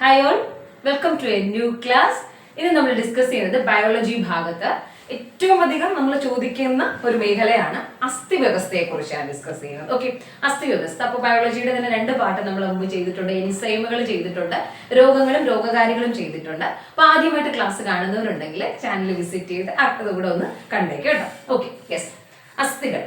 Hi all, welcome to a new class. ഇന്ന് നമ്മൾ discuss ചെയ്യുന്നത് ബയോളജി ഭാഗത്ത് ഏറ്റവും അധികം നമ്മൾ ചോദിക്കുന്ന ഒരു മേഖലയാണ് അസ്ഥി വ്യവസ്ഥയെ കുറിച്ചാണ് ഡിസ്കസ് ചെയ്യുന്നത്. ഓക്കെ, അസ്ഥി വ്യവസ്ഥ. അപ്പോൾ ബയോളജിയുടെ തന്നെ രണ്ട് പാട്ട് നമ്മൾ മുമ്പ് ചെയ്തിട്ടുണ്ട്, എൻസൈമുകൾ ചെയ്തിട്ടുണ്ട്, രോഗങ്ങളും രോഗകാരികളും ചെയ്തിട്ടുണ്ട്. അപ്പോൾ ആദ്യമായിട്ട് ക്ലാസ് കാണുന്നവരുണ്ടെങ്കിൽ ചാനൽ വിസിറ്റ് ചെയ്ത് അതുകൂടെ ഒന്ന് കണ്ടേക്ക് കേട്ടോ. Okay, yes. അസ്ഥികൾ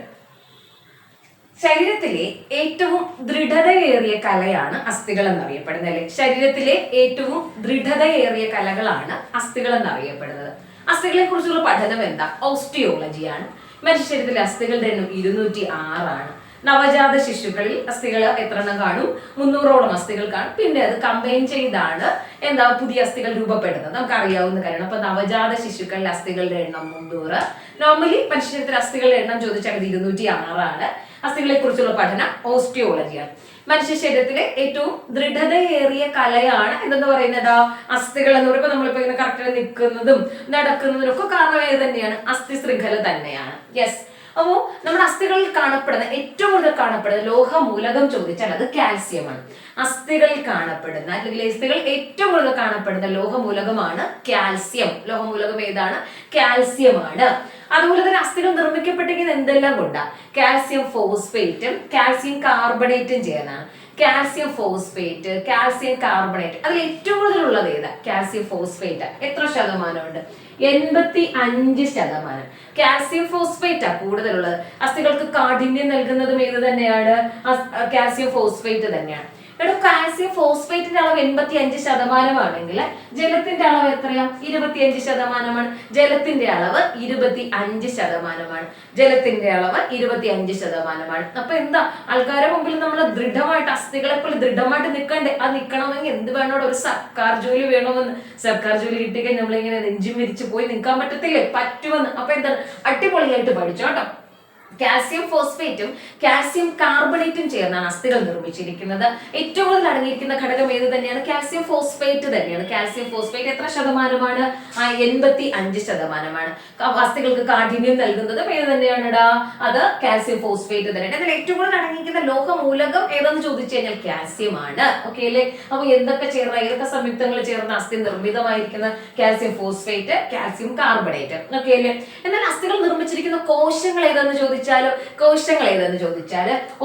ശരീരത്തിലെ ഏറ്റവും ദൃഢതയേറിയ കലയാണ് അസ്ഥികൾ എന്നറിയപ്പെടുന്നത്, അല്ലെ? ശരീരത്തിലെ ഏറ്റവും ദൃഢതയേറിയ കലകളാണ് അസ്ഥികൾ എന്നറിയപ്പെടുന്നത്. അസ്ഥികളെ കുറിച്ചുള്ള പഠനം എന്താ? ഓസ്റ്റിയോളജിയാണ്. മനുഷ്യ ശരീരത്തിലെ അസ്ഥികളുടെ എണ്ണം 206 നവജാത ശിശുക്കളിൽ അസ്ഥികൾ എത്ര എണ്ണം കാണും? 300ഓളം അസ്ഥികൾ കാണും. പിന്നെ അത് കമ്പൈൻ ചെയ്താണ് പുതിയ അസ്ഥികൾ രൂപപ്പെടുന്നത്, നമുക്ക് അറിയാവുന്ന കാര്യമാണ്. അപ്പൊ നവജാത ശിശുക്കളിൽ അസ്ഥികളുടെ എണ്ണം 300. നോർമലി മനുഷ്യ ശരീരത്തിലെ അസ്ഥികളുടെ എണ്ണം ചോദിച്ചാൽ 206. അസ്ഥികളെ കുറിച്ചുള്ള പഠനം ഓസ്റ്റിയോളജിയാണ്. മനുഷ്യ ശരീരത്തിലെ ഏറ്റവും ദൃഢതയേറിയ കലയാണ് എന്തെന്ന് പറയുന്നത് അസ്ഥികൾ എന്ന് പറയുമ്പോൾ നമ്മളിപ്പോ ഇങ്ങനെ കറക്റ്റ് നിൽക്കുന്നതും നടക്കുന്നതിനും ഒക്കെ കാരണം ഏത് തന്നെയാണ്? അസ്ഥി ശൃംഖല തന്നെയാണ്. യെസ്. അപ്പോ നമ്മുടെ അസ്ഥികളിൽ കാണപ്പെടുന്ന ഏറ്റവും കൂടുതൽ കാണപ്പെടുന്ന ലോഹമൂലകം ചോദിച്ചാൽ അത് കാൽസ്യമാണ്. അസ്ഥികളിൽ കാണപ്പെടുന്ന അല്ലെങ്കിൽ അസ്ഥികൾ ഏറ്റവും കൂടുതൽ കാണപ്പെടുന്ന ലോഹമൂലകമാണ് കാൽസ്യം. ലോഹമൂലകം ഏതാണ്? കാൽസ്യമാണ്. അതുപോലെ തന്നെ അസ്ഥികൾ നിർമ്മിക്കപ്പെട്ടിരിക്കുന്നത് എന്തെല്ലാം കൊണ്ടാ? കാൽസ്യം ഫോസ്ഫേറ്റും കാൽസ്യം കാർബണേറ്റും ചേർന്നാണ്. കാൽസ്യം ഫോസ്ഫേറ്റ്, കാൽസ്യം കാർബണേറ്റ്, അതിൽ ഏറ്റവും കൂടുതൽ ഉള്ളത് ഏതാ? Calcium phosphate. എത്ര ശതമാനമുണ്ട്? 85%. കാൽസ്യം ഫോസ്ഫേറ്റാ കൂടുതലുള്ളത്. അസ്ഥികൾക്ക് കാഠിന്യം നൽകുന്നതും ഏത് തന്നെയാണ്? കാൽസ്യം ഫോസ്ഫേറ്റ് തന്നെയാണ്. എടോ, കാൽസ്യം ഫോസ്ഫേറ്റിന്റെ അളവ് 85% ജലത്തിന്റെ അളവ് എത്രയാ? 25%. ജലത്തിന്റെ അളവ് 25%. ജലത്തിന്റെ അളവ് 25%. അപ്പൊ എന്താ ആൾക്കാരെ മുമ്പിൽ നമ്മൾ ദൃഢമായിട്ട് അസ്ഥികളെ പോലെ ദൃഢമായിട്ട് നിൽക്കണ്ടേ? അത് നിൽക്കണമെങ്കിൽ എന്ത് വേണോ? ഒരു സർക്കാർ ജോലി വേണമെന്ന്. സർക്കാർ ജോലി കിട്ടിക്കഴിഞ്ഞാൽ നമ്മളിങ്ങനെ നെഞ്ചും വിരിച്ച് പോയി നിൽക്കാൻ പറ്റത്തില്ലേ? പറ്റുമെന്ന്. അപ്പൊ എന്താണ്? അടിപൊളിയായിട്ട് പഠിച്ചോ കേട്ടോ. കാൽസ്യം ഫോസ്ഫേറ്റും കാൽസ്യം കാർബണേറ്റും ചേർന്നാണ് അസ്ഥികൾ നിർമ്മിച്ചിരിക്കുന്നത്. ഏറ്റവും കൂടുതൽ അടങ്ങിയിരിക്കുന്ന ഘടകം ഏത് തന്നെയാണ്? കാൽസ്യം ഫോസ്ഫേറ്റ് തന്നെയാണ്. കാൽസ്യം ഫോസ്ഫേറ്റ് എത്ര ശതമാനമാണ്? 85%. അസ്ഥികൾക്ക് കാഠിന്യം നൽകുന്നതും ഏത് തന്നെയാണെടാ? അത് കാൽസ്യം ഫോസ്ഫേറ്റ് തന്നെയാണ്. അതിൽ ഏറ്റവും കൂടുതൽ അടങ്ങിയിരിക്കുന്ന ലോഹമൂലകം ഏതെന്ന് ചോദിച്ചു കഴിഞ്ഞാൽ കാൽസ്യമാണ്. ഓക്കെ അല്ലേ? അപ്പൊ എന്തൊക്കെ ചേർന്ന ഏതൊക്കെ സംയുക്തങ്ങൾ ചേർന്ന അസ്ഥി നിർമ്മിതമായിരിക്കുന്ന? Calcium phosphate, calcium carbonate. Okay അല്ലേ? എന്നാൽ അസ്ഥികൾ നിർമ്മിച്ചിരിക്കുന്ന കോശങ്ങൾ ഏതെന്ന് ചോദിച്ചാൽ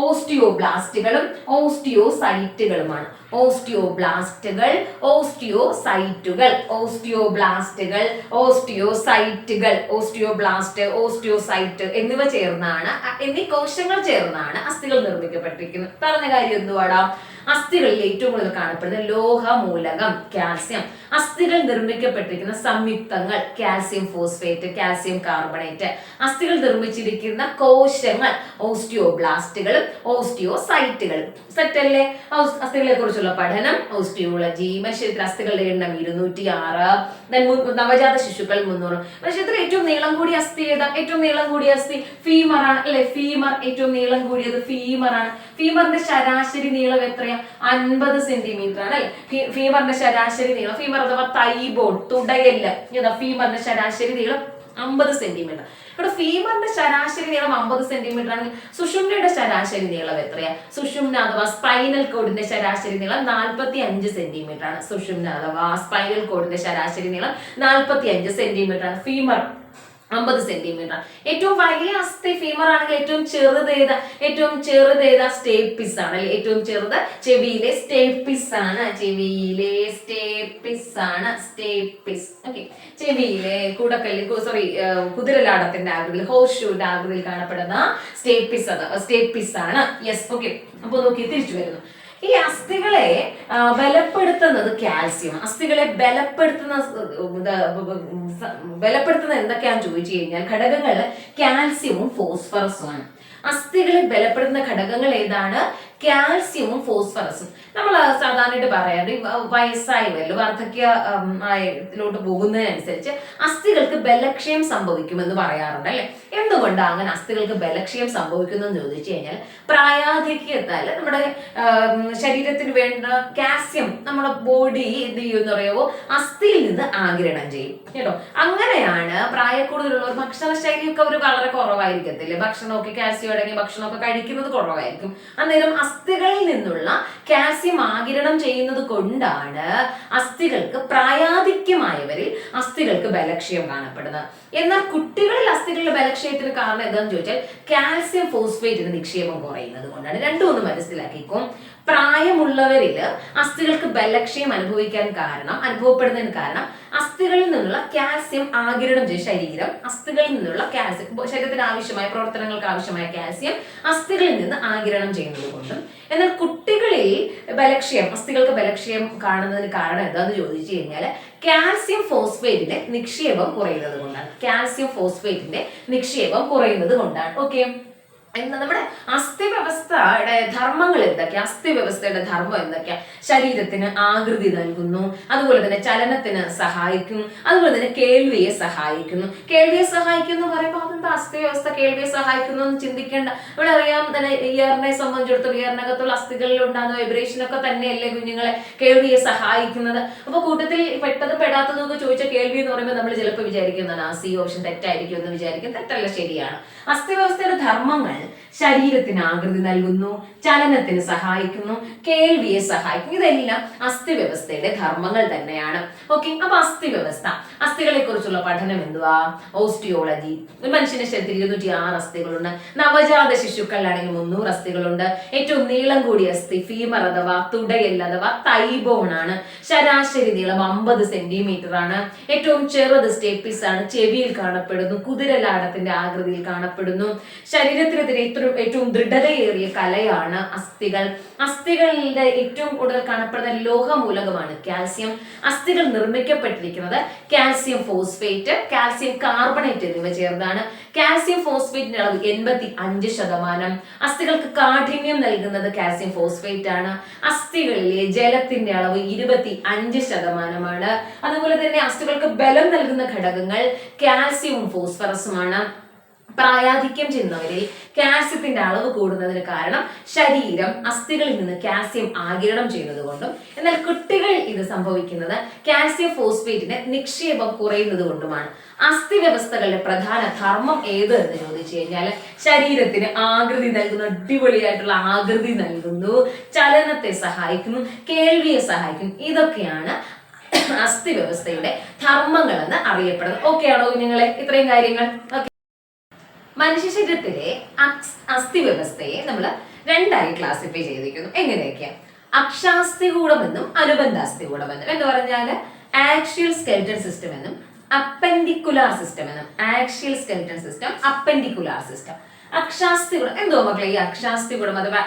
ഓസ്റ്റിയോബ്ലാസ്റ്റുകളും ഓസ്റ്റിയോസൈറ്റുകളുമാണ്. ഓസ്റ്റിയോബ്ലാസ്റ്റുകൾ, ഓസ്റ്റിയോസൈറ്റുകൾ, ഓസ്റ്റിയോബ്ലാസ്റ്റുകൾ, ഓസ്റ്റിയോസൈറ്റുകൾ, ഓസ്റ്റിയോബ്ലാസ്റ്റ്, ഓസ്റ്റിയോസൈറ്റ് എന്നിവ ചേർന്നാണ്, എന്നീ കോശങ്ങൾ ചേർന്നാണ് അസ്ഥികൾ നിർമ്മിക്കപ്പെട്ടിരിക്കുന്നത്. പറഞ്ഞ കാര്യം എന്തുവാടാ? അസ്ഥികളിൽ ഏറ്റവും കൂടുതൽ കാണപ്പെടുന്ന ലോഹമൂലകം കാൽസ്യം. അസ്ഥികൾ നിർമ്മിക്കപ്പെട്ടിരിക്കുന്ന സംയുക്തങ്ങൾ കാൽസ്യം ഫോസ്ഫേറ്റ്, കാൽസ്യം കാർബണേറ്റ്. അസ്ഥികൾ നിർമ്മിച്ചിരിക്കുന്ന കോശങ്ങൾ ഓസ്റ്റിയോബ്ലാസ്റ്റുകളും ഓസ്റ്റിയോസൈറ്റുകളും. സെറ്റല്ലേ? അസ്ഥികളെ കുറിച്ചുള്ള പഠനം ഓസ്റ്റിയോളജി. മനുഷ്യത്തിൽ അസ്ഥികളുടെ എണ്ണം 206. നവജാത ശിശുക്കൾ 300. മനുഷ്യത്തിൽ ഏറ്റവും നീളം കൂടിയ അസ്ഥി ഏതാ? ഏറ്റവും നീളം കൂടിയ അസ്ഥി ഫീമർ ആണ്, അല്ലെ? ഫീമർ ഏറ്റവും നീളം കൂടിയത് ഫീമർ ആണ്. ഫീമറിന്റെ ശരാശരി നീളം എത്രയാ? 50 സെന്റിമീറ്റർ ആണ്, അല്ലെ? ഫീമറിന്റെ ശരാശരി നീളം, ഫീമർ അഥവാ തൈബോൺ, തുടയല്. ഫീമറിന്റെ ശരാശരി നീളം 50 സെന്റിമീറ്റർ. ഇവിടെ ഫീമറിന്റെ ശരാശരി നീളം 50 സെന്റിമീറ്റർ ആണെങ്കിൽ സുഷുമ്നയുടെ ശരാശരി നീളം എത്രയാ? സുഷുമ്ന അഥവാ സ്പൈനൽ കോഡിന്റെ ശരാശരി നീളം 45 സെന്റിമീറ്റർ ആണ്. സുഷുമ്ന അഥവാ സ്പൈനൽ കോഡിന്റെ ശരാശരി നീളം 45 സെന്റിമീറ്റർ ആണ്. Femur 50 centimetre. ഏറ്റവും വലിയ അസ്ഥി ഫീമർ ആണെങ്കിൽ ഏറ്റവും ചെറുതേതാ? ഏറ്റവും ചെറുതേതാ? സ്റ്റേപ്പിസ് ആണ്, അല്ലെ? ഏറ്റവും ചെറുത് ചെവിയിലെ സ്റ്റേപ്പിസ് ആണ്. ചെവിയിലെ സ്റ്റേപ്പിസ് ആണ്. സ്റ്റേപ്പിസ്. ഓക്കെ, ചെവിയിലെ കുതിരലാടത്തിന്റെ ആകൃതിയിൽ, ഹോഴ്സ്ഷൂന്റെ ആകൃതിയിൽ കാണപ്പെടുന്ന സ്റ്റേപ്പിസ് ആണ്. യെസ്. ഓക്കെ, അപ്പൊ നോക്കി തിരിച്ചു വരുന്നു. ഈ അസ്ഥികളെ ബലപ്പെടുത്തുന്നത് കാൽസ്യം. അസ്ഥികളെ ബലപ്പെടുത്തുന്നത് എന്തൊക്കെയാണെന്ന് ചോദിച്ചു കഴിഞ്ഞാൽ ഘടകങ്ങൾ കാൽസ്യവും ഫോസ്ഫറസുമാണ്. അസ്ഥികളെ ബലപ്പെടുത്തുന്ന ഘടകങ്ങൾ ഏതാണ്? കാൽസ്യവും ഫോസ്ഫറസും. നമ്മൾ സാധാരണയായിട്ട് പറയാറ് വയസ്സായി വരും വാർദ്ധക്യത്തിലോട്ട് പോകുന്നതിനനുസരിച്ച് അസ്ഥികൾക്ക് ബലക്ഷയം സംഭവിക്കുമെന്ന് പറയാറുണ്ട്, അല്ലെ? എന്തുകൊണ്ടാണ് അങ്ങനെ അസ്ഥികൾക്ക് ബലക്ഷയം സംഭവിക്കുന്നതെന്ന് ചോദിച്ചു കഴിഞ്ഞാൽ പ്രായാധിക്യത്താൽ നമ്മുടെ ശരീരത്തിന് വേണ്ട കാൽസ്യം നമ്മുടെ ബോഡി എന്ത് ചെയ്യുമെന്ന് പറയുമോ? അസ്ഥിയിൽ നിന്ന് ആഗിരണം ചെയ്യും കേട്ടോ. അങ്ങനെയാണ് പ്രായക്കൂടുതലുള്ളവർ ഭക്ഷണശൈലിയൊക്കെ അവർ വളരെ കുറവായിരിക്കത്തില്ലേ? ഭക്ഷണമൊക്കെ കാൽസ്യം അടങ്ങിയ ഭക്ഷണമൊക്കെ കഴിക്കുന്നത് കുറവായിരിക്കും. അന്നേരം അസ്ഥികളിൽ നിന്നുള്ള കാൽസ്യം ആഗിരണം ചെയ്യുന്നത് കൊണ്ടാണ് അസ്ഥികൾക്ക് പ്രായാധിക്യമായവരിൽ അസ്ഥികൾക്ക് ബലക്ഷയം കാണപ്പെടുന്നത്. എന്നാൽ കുട്ടികളിൽ അസ്ഥികളുടെ ബലക്ഷയത്തിന് കാരണം എന്താണെന്ന് ചോദിച്ചാൽ കാൽസ്യം ഫോസ്ഫേറ്റിന് നിക്ഷേപം കുറയുന്നത് കൊണ്ടാണ്. രണ്ടും ഒന്ന് മനസ്സിലാക്കിക്കും. പ്രായമുള്ളവരില് അസ്ഥികൾക്ക് ബലക്ഷയം അനുഭവപ്പെടുന്നതിന് കാരണം അസ്ഥികളിൽ നിന്നുള്ള കാൽസ്യം ആഗിരണം ചെയ്യും. അസ്ഥികളിൽ നിന്നുള്ള കാൽസ്യം, ശരീരത്തിന് ആവശ്യമായ പ്രവർത്തനങ്ങൾക്ക് ആവശ്യമായ കാൽസ്യം അസ്ഥികളിൽ നിന്ന് ആഗിരണം ചെയ്യുന്നത് കൊണ്ടും. എന്നാൽ കുട്ടികളിൽ അസ്ഥികൾക്ക് ബലക്ഷയം കാണുന്നതിന് കാരണം എന്താണെന്ന് ചോദിച്ചു കഴിഞ്ഞാൽ കാൽസ്യം ഫോസ്ഫേറ്റിന്റെ നിക്ഷേപം കുറയുന്നത് കൊണ്ടാണ്. ഓക്കെ, നമ്മുടെ അസ്ഥിവ്യവസ്ഥയുടെ ധർമ്മങ്ങൾ എന്തൊക്കെയാ? അസ്ഥിവ്യവസ്ഥയുടെ ധർമ്മം എന്തൊക്കെയാ? ശരീരത്തിന് ആകൃതി നൽകുന്നു, അതുപോലെ തന്നെ ചലനത്തിന് സഹായിക്കും, അതുപോലെ തന്നെ കേൾവിയെ സഹായിക്കുന്നു എന്ന് പറയുമ്പോൾ അതെന്താ അസ്ഥിവ്യവസ്ഥ കേൾവിയെ സഹായിക്കുന്നു എന്ന് ചിന്തിക്കേണ്ട. ഇവിടെ അറിയാം തന്നെ ഇയറിനെ സംബന്ധിച്ചിടത്തോളം ഇയറിനകത്തുള്ള അസ്ഥികളിൽ ഉണ്ടാകുന്ന വൈബ്രേഷൻ ഒക്കെ തന്നെയല്ലേ കുഞ്ഞുങ്ങളെ കേൾവിയെ സഹായിക്കുന്നത്. അപ്പൊ കൂട്ടത്തിൽ പെടാത്തതും ഒക്കെ ചോദിച്ച കേൾവി എന്ന് പറയുമ്പോൾ നമ്മൾ ചിലപ്പോൾ വിചാരിക്കുന്നതാണ് സി ഓപ്ഷൻ തെറ്റായിരിക്കും എന്ന് വിചാരിക്കും. തെറ്റല്ല, ശരിയാണ്. അസ്ഥിവ്യവസ്ഥയുടെ ധർമ്മങ്ങൾ ശരീരത്തിന് ആകൃതി നൽകുന്നു, ചലനത്തിന് സഹായിക്കുന്നു, കേൾവിയെ സഹായിക്കുന്നു. ഇതെല്ലാം അസ്ഥിവ്യവസ്ഥയുടെ ധർമ്മങ്ങൾ തന്നെയാണ്. ഓക്കെ, അപ്പൊ അസ്ഥികളെ കുറിച്ചുള്ള പഠനം എന്തുവാ? ഓസ്റ്റിയോളജി. ഒരു മനുഷ്യന്റെ ശരീരത്തിൽ 206 അസ്ഥികളുണ്ട്. നവജാത ശിശുക്കളിലാണെങ്കിൽ 300 അസ്ഥികളുണ്ട്. ഏറ്റവും നീളം കൂടിയ അസ്ഥി ഫീമർ അഥവാ തുടയൽ അഥവാ തൈബോൺ ആണ്. ശരാശരി നീളം 50 സെന്റിമീറ്റർ ആണ്. ഏറ്റവും ചെറുത് സ്റ്റേപ്പിസ് ആണ്, ചെവിയിൽ കാണപ്പെടുന്നു, കുതിരലാടത്തിന്റെ ആകൃതിയിൽ കാണപ്പെടുന്നു. ശരീരത്തിന് ഏറ്റവും ദൃഢതയേറിയ കലയാണ് അസ്ഥികൾ. അസ്ഥികളുടെ ഏറ്റവും കൂടുതൽ കാണപ്പെടുന്ന ലോഹമൂലകമാണ് കാൽസ്യം. അസ്ഥികൾ നിർമ്മിക്കപ്പെട്ടിരിക്കുന്നത് കാൽസ്യം ഫോസ്ഫേറ്റ്, കാൽസ്യം കാർബണേറ്റ് എന്നിവ ചേർന്നാണ്. കാൽസ്യം ഫോസ്ഫേറ്റിന്റെ അളവ് 85%. അസ്ഥികൾക്ക് കാഠിന്യം നൽകുന്നത് കാൽസ്യം ഫോസ്ഫേറ്റ് ആണ്. അസ്ഥികളിലെ ജലത്തിന്റെ അളവ് 25%. അതുപോലെ തന്നെ അസ്ഥികൾക്ക് ബലം നൽകുന്ന ഘടകങ്ങൾ കാൽസ്യവും ഫോസ്ഫറസുമാണ്. പ്രായാധിക്യം ചെന്നവരിൽ കാൽസ്യത്തിന്റെ അളവ് കൂടുന്നതിന് കാരണം ശരീരം അസ്ഥികളിൽ നിന്ന് കാൽസ്യം ആഗിരണം ചെയ്യുന്നത് കൊണ്ടും, എന്നാൽ കുട്ടികളിൽ ഇത് സംഭവിക്കുന്നത് കാൽസ്യം ഫോസ്ഫേറ്റിന്റെ നിക്ഷേപം കുറയുന്നത് കൊണ്ടുമാണ്. അസ്ഥിവ്യവസ്ഥകളുടെ പ്രധാന ധർമ്മം ഏത് എന്ന് ചോദിച്ചു കഴിഞ്ഞാൽ ശരീരത്തിന് ആകൃതി നൽകുന്നു, അടിപൊളിയായിട്ടുള്ള ആകൃതി നൽകുന്നു, ചലനത്തെ സഹായിക്കുന്നു, കേൾവിയെ സഹായിക്കുന്നു. ഇതൊക്കെയാണ് അസ്ഥിവ്യവസ്ഥയുടെ ധർമ്മങ്ങൾ എന്ന് അറിയപ്പെടുന്നത്. ഓക്കെ ആണോ കുഞ്ഞുങ്ങളെ? ഇത്രയും കാര്യങ്ങൾ. മനുഷ്യ ശരീരത്തിലെ അസ്ഥിവ്യവസ്ഥയെ നമ്മൾ 2ആയി ക്ലാസിഫൈ ചെയ്തിരിക്കുന്നു. എങ്ങനെയൊക്കെയാ? അക്ഷാസ്ഥികൂടം എന്നും അനുബന്ധാസ്ഥികൂടം എന്നും. എന്ന് പറഞ്ഞാല് ആക്സിയൽ സ്കെൽറ്റൻ സിസ്റ്റം എന്നും അപ്പൻഡിക്കുലാർ സിസ്റ്റം എന്നും. Axial skeleton system, appendicular system. അക്ഷാസ്ഥികൂടം എന്തോ മക്കളെ? ഈ അക്ഷാസ്ഥികൂടം അഥവാ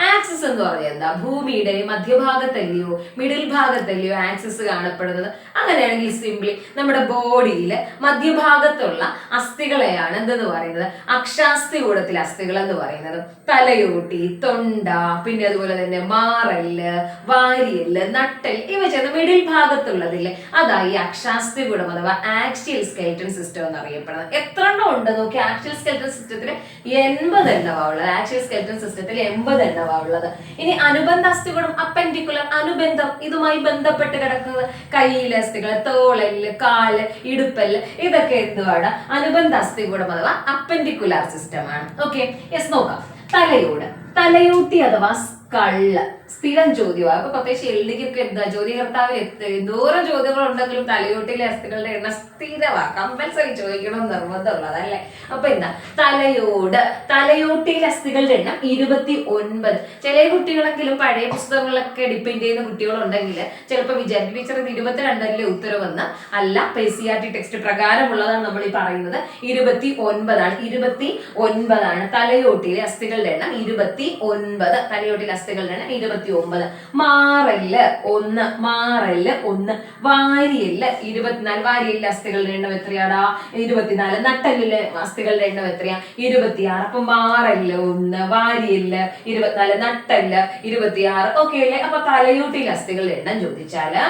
ആക്സിസ് എന്ന് പറഞ്ഞാൽ എന്താ? ഭൂമിയുടെ മധ്യഭാഗത്തല്ലയോ മിഡിൽ ഭാഗത്തല്ലയോ ആക്സിസ് കാണപ്പെടുന്നത്? അങ്ങനെയാണെങ്കിൽ സിംപ്ലി നമ്മുടെ ബോഡിയിൽ മധ്യഭാഗത്തുള്ള അസ്ഥികളെയാണ് എന്തെന്ന് പറയുന്നത്? അക്ഷാസ്ഥികൂടത്തിലെ അസ്ഥികൾ എന്ന് പറയുന്നത്. തലയോട്ടി, തൊണ്ട, പിന്നെ അതുപോലെ തന്നെ മാറല്, വാരിയല്, നട്ടൽ ഇവ ചേർന്ന് മിഡിൽ ഭാഗത്തുള്ളതില്ലേ, അതായി അക്ഷാസ്ഥികൂടം അഥവാ ആക്സിയൽ സ്കെൽറ്റൻ സിസ്റ്റം എന്നറിയപ്പെടുന്നത്. എത്ര എണ്ണം ഉണ്ട് നോക്കി? ആക്സിയൽ സ്കെൽറ്റൻ സിസ്റ്റത്തിൽ 80 എണ്ണമാ ഉള്ളത്. ആക്സിയൽ സ്കെൽറ്റൻ സിസ്റ്റത്തിൽ 80 എണ്ണമാ ഉള്ളത്. ഇനി അനുബന്ധ അസ്ഥികൂടം, അപ്പൻഡിക്കുലർ, അനുബന്ധം, ഇതുമായി ബന്ധപ്പെട്ട് കിടക്കുന്നത് കയ്യിലെ അസ്ഥികൾ, തോളല്, കാല്, ഇടുപ്പല്, ഇതൊക്കെ എന്തുവാണ്? അനുബന്ധ അസ്ഥികൂടം അഥവാ അപ്പൻഡിക്കുലാർ സിസ്റ്റം ആണ്. ഓക്കെ, യെസ്, നോക്കാം. തലയോട്ടി അഥവാ സ്കള്ള് സ്ഥിരം ചോദ്യമാണ്. അപ്പൊ പ്രത്യേകിച്ച് എൽഡിക്കൊക്കെ എന്താ ചോദ്യകർത്താവിൽ എന്തോരം ചോദ്യങ്ങൾ ഉണ്ടെങ്കിലും തലയോട്ടിലെ അസ്ഥികളുടെ എണ്ണം സ്ഥിരമാ, കമ്പൽസറി ചോദിക്കണം നിർബന്ധമുള്ളതല്ലേ. അപ്പൊ എന്താ? തലയോട്ടിയിലെ അസ്ഥികളുടെ എണ്ണം 29. ചില കുട്ടികളെങ്കിലും പഴയ പുസ്തകങ്ങളൊക്കെ ഡിപ്പെൻഡ് ചെയ്യുന്ന കുട്ടികളുണ്ടെങ്കിൽ ചിലപ്പോൾ വിചാരിക്കും ടീച്ചർ ഇത് 22 ഉത്തരവെന്ന്. അല്ല, PCRT ടെക്സ്റ്റ് പ്രകാരമുള്ളതാണ് നമ്മൾ ഈ പറയുന്നത്. 29 ആണ്. 29 തലയോട്ടിയിലെ അസ്ഥികളുടെ എണ്ണം. 29 തലയോട്ടിയിലെ അസ്ഥികളുടെ എണ്ണം 29. മാറല് 1, വാരിയല് 24. വാരിയലിലെ അസ്ഥികളുടെ എണ്ണം എത്രയാടാ? 24. നട്ടലിലെ അസ്ഥികളുടെ എണ്ണം എത്രയാ? 26. അപ്പൊ മാറല് 1, വാരിയല് 24, നട്ടല് 26. ഓക്കെ അല്ലേ? അപ്പൊ തലയോട്ടിയിലെ അസ്ഥികളുടെ എണ്ണം ചോദിച്ചാല്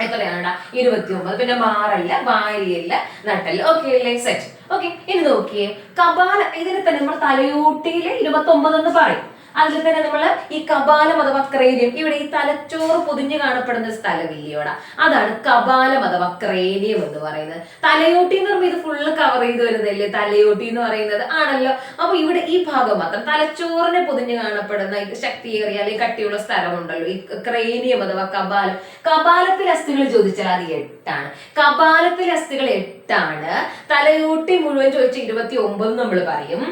എത്രയാണ്? 29. പിന്നെ മാറല്ല, വാരിയല്ല, നട്ടല്. ഓക്കെ അല്ലേ? സെറ്റ്. ഓക്കെ, ഇനി നോക്കിയേ. കപാല, ഇതിനെ തന്നെ നമ്മൾ തലയോട്ടിയിലെ 29 എന്ന് പറയും. അതിൽ തന്നെ നമ്മൾ ഈ കപാലം അഥവാ ക്രേനിയം, ഇവിടെ ഈ തലച്ചോറ് പൊതിഞ്ഞു കാണപ്പെടുന്ന സ്ഥലമില്ലയോടാ, അതാണ് കപാലം അഥവാ ക്രേനിയം എന്ന് പറയുന്നത്. തലയോട്ടി എന്ന് പറയുമ്പോൾ ഇത് ഫുള്ള് കവർ ചെയ്ത് വരുന്നല്ലേ തലയോട്ടി എന്ന് പറയുന്നത്, ആണല്ലോ. അപ്പൊ ഇവിടെ ഈ ഭാഗം മാത്രം തലച്ചോറിനെ പൊതിഞ്ഞു കാണപ്പെടുന്ന ശക്തിയേറിയ അല്ലെങ്കിൽ കട്ടിയുള്ള സ്ഥലമുണ്ടല്ലോ, ഈ ക്രേനിയം അഥവാ കപാലം. കപാലത്തിലെ അസ്ഥികൾ ചോദിച്ചാൽ അത് 8ആണ്. കപാലത്തിലെ അസ്ഥികൾ 8ആണ്. തലയോട്ടി മുഴുവൻ ചോദിച്ച 29 നമ്മൾ പറയും.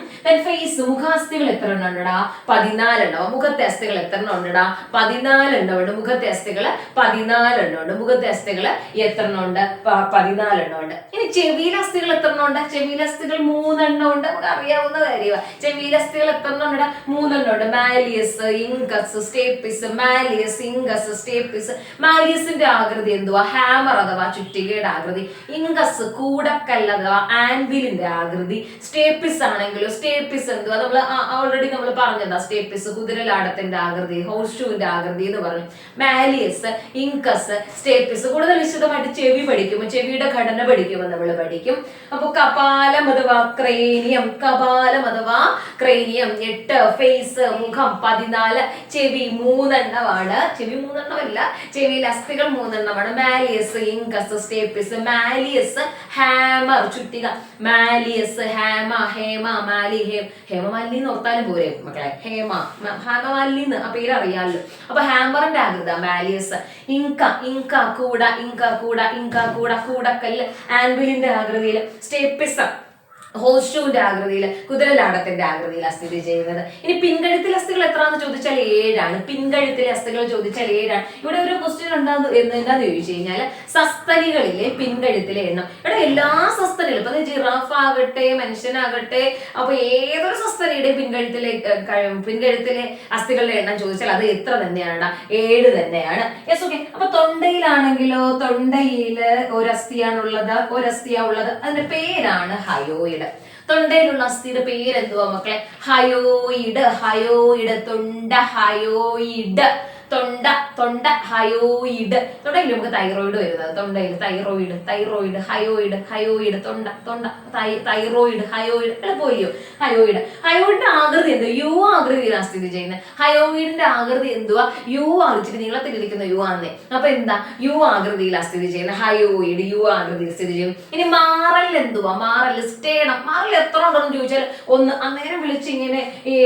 ഫേസ് മുഖാസ്ഥികൾ എത്ര എണ്ണടാ? 14 എണ്ണം. മുഖത്തെ അസ്ഥികൾ എത്ര എണ്ണം ഉണ്ടടാ? 14 എണ്ണം ഉണ്ട്. മുഖത്തെ അസ്ഥികൾ 14 എണ്ണം ഉണ്ട്. മുഖത്തെ അസ്ഥികൾ എത്ര എണ്ണം ഉണ്ട്? 14 എണ്ണം ഉണ്ട്. ഇനി ചെവിയിലെ അസ്ഥികൾ എത്ര എണ്ണം ഉണ്ട്? ചെവിയിലെ അസ്ഥികൾ 3 എണ്ണം ഉണ്ട്. നമുക്ക് അറിയാവുന്ന കാര്യമാണ്. ചെവിയിലെ അസ്ഥികൾ എത്ര എണ്ണം ഉണ്ട്? 3 എണ്ണം ഉണ്ട്. Malleus, incus, stapes. Malleus, incus, stapes. മാലിയസിന്റെ ആകൃതി എന്തുവാ? ഹാമർ അഥവാ ചുറ്റികയുടെ ആകൃതി. ഇൻകസ് കൂടക്കല്ല് അഥവാ ആൻവിലിന്റെ ആകൃതി. സ്റ്റേപ്പിസ് ആണെങ്കിലോ സ്റ്റേപ്പിസ് എന്തുവാ? നമ്മൾ ഓൾറെഡി നമ്മൾ പറഞ്ഞതാ. സ്റ്റേപ്പിസ് കുതിരലാടത്തിന്റെ ആകൃതി, ഹോഴ്സ് ഷൂവിന്റെ ആകൃതി എന്ന് പറഞ്ഞു. Malleus, incus, stapes. കൂടുതൽ വിശദമായിട്ട് ചെവി പഠിക്കുമ്പോൾ ചെവിയുടെ ഘടന പഠിക്കുമ്പോൾ നമ്മൾ പഠിക്കും. അപ്പൊ കപാലം അഥവാ ക്രേനിയം, കപാലം അഥവാ ക്രേനിയം 8, ഫേസ് മുഖം 14, ചെവി 3 എണ്ണമാണ്. ചെവി 3 എണ്ണമല്ല, ചെവിയിൽ അസ്ഥികൾ 3 എണ്ണമാണ്. Malleus, incus, stapes. Malleus hammer ചുറ്റിക. മാലിയസ്, ഹേമ, ഹേമ, മാലി, ഹേമമാലിനി എന്ന് ഓർത്താലും പോരെ മക്കളെ. ഹേമമാലിനി ആ പേര് അറിയാമല്ലോ. അപ്പൊ ഹാമറിന്റെ ആകൃത മാലിയസ്. ഇൻക, ഇൻക കൂട, ഇൻക കൂട, ഇൻക കൂട, കൂടക്കല്ല് ആൻവിലിന്റെ ആകൃതിയിൽ. സ്റ്റേപ്പിസ് ഹോഴ്സ് ഷൂവിന്റെ ആകൃതിയിൽ, കുതിരലാടത്തിന്റെ ആകൃതിയിലാണ് സ്ഥിതി ചെയ്യുന്നത്. ഇനി പിൻകഴുത്തിലെ അസ്ഥികൾ എത്രയാണെന്ന് ചോദിച്ചാൽ 7ആണ്. പിൻകഴുത്തിലെ അസ്ഥികൾ ചോദിച്ചാൽ 7ആണ്. ഇവിടെ ഒരു ക്വസ്റ്റ്യൻ എന്താന്ന് ചോദിച്ചു കഴിഞ്ഞാൽ സസ്തനികളിലെ പിൻകഴുത്തിലെ എണ്ണം. ഇവിടെ എല്ലാ സസ്തനികളും, ഇപ്പൊ ജിറാഫ് ആകട്ടെ മനുഷ്യനാകട്ടെ, അപ്പൊ ഏതൊരു സസ്തനിയുടെ പിൻകഴുത്തിലെ അസ്ഥികളുടെ എണ്ണം ചോദിച്ചാൽ അത് എത്ര തന്നെയാണ്? 7 തന്നെയാണ്. Yes, okay. അപ്പൊ തൊണ്ടയിലാണെങ്കിലോ, തൊണ്ടയില് ഒരസ്ഥിയാണുള്ളത്, ഒരസ്ഥിയാണുള്ളത്. അതിന്റെ പേരാണ് ഹയോയിഡ്. തൊണ്ടയിലുള്ള അസ്ഥിയുടെ പേരെന്തുവാ മക്കളെ? ഹയോയിഡ്. ഹയോയിഡ്. തൊണ്ട ഹയോയിഡ്. തൊണ്ട ഹയോയിഡ്. തൊണ്ടയിൽ നമുക്ക് തൈറോയിഡ് വരുന്നത്. തൊണ്ടയിൽ തൈറോയിഡ്, തൈറോയിഡ്, ഹയോയിഡ്, ഹയോയിഡ്. തൊണ്ട തൈറോയിഡ്, ഹയോയിഡ്. എളുപ്പമില്ലയോ? ഹയോയിഡ്. ഹയോയിഡിന്റെ ആകൃതി എന്തുവാ? യു ആകൃതിയിലാണ് സ്ഥിതി ചെയ്യുന്നത്. ഹയോയിഡിന്റെ ആകൃതി എന്തുവാ? യു ആകൃതി, നീളത്തിലിരിക്കുന്ന യു ആണെന്നേ. അപ്പൊ എന്താ? യു ആകൃതിയിലാണ് സ്ഥിതി ചെയ്യുന്നത്. ഹയോയിഡ് യു ആകൃതിയിൽ സ്ഥിതി ചെയ്യും. ഇനി മാറൽ എന്തുവാ? മാറൽ സ്റ്റേണം. മാറൽ എത്ര ഉണ്ടെന്ന് ചോദിച്ചാൽ 1. അന്നേരം വിളിച്ച് ഇങ്ങനെ